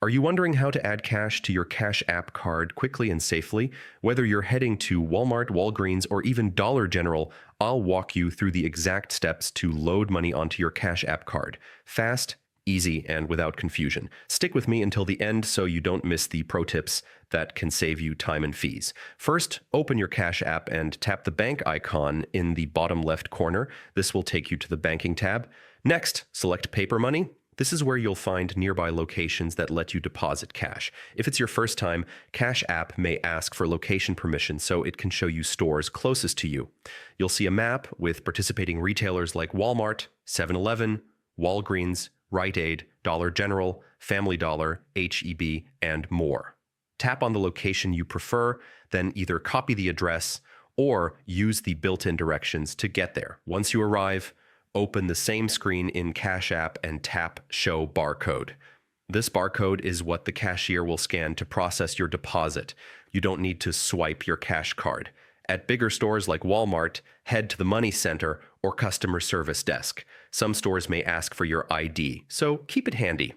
Are you wondering how to add cash to your Cash App card quickly and safely? Whether you're heading to Walmart, Walgreens, or even Dollar General, I'll walk you through the exact steps to load money onto your Cash App card. Fast, easy, and without confusion. Stick with me until the end so you don't miss the pro tips that can save you time and fees. First, open your Cash App and tap the bank icon in the bottom left corner. This will take you to the banking tab. Next, select paper money. This is where you'll find nearby locations that let you deposit cash. If it's your first time, Cash App may ask for location permission so it can show you stores closest to you. You'll see a map with participating retailers like Walmart, 7-Eleven, Walgreens, Rite Aid, Dollar General, Family Dollar, H-E-B, and more. Tap on the location you prefer, then either copy the address or use the built-in directions to get there. Once you arrive, open the same screen in Cash App and tap Show Barcode. This barcode is what the cashier will scan to process your deposit. You don't need to swipe your cash card. At bigger stores like Walmart, head to the money center or customer service desk. Some stores may ask for your ID, so keep it handy.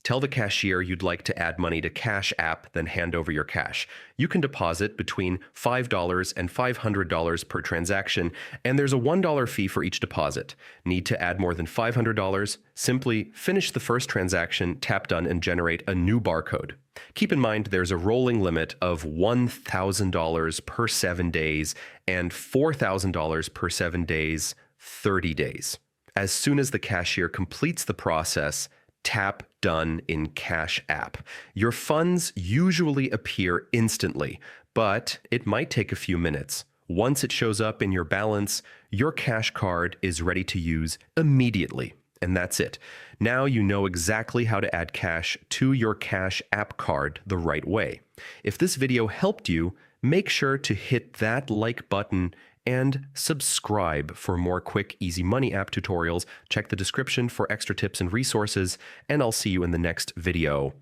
Tell the cashier you'd like to add money to Cash App, then hand over your cash. You can deposit between $5 and $500 per transaction, and there's a $1 fee for each deposit. Need to add more than $500? Simply finish the first transaction, tap Done, and generate a new barcode. Keep in mind there's a rolling limit of $1,000 per 7 days and $4,000 per 7 days, 30 days. As soon as the cashier completes the process, tap Done in Cash App. Your funds usually appear instantly, but it might take a few minutes. Once it shows up in your balance, your cash card is ready to use immediately. And that's it. Now you know exactly how to add cash to your Cash App card the right way. If this video helped you, make sure to hit that like button and subscribe for more quick, easy money app tutorials. Check the description for extra tips and resources, and I'll see you in the next video.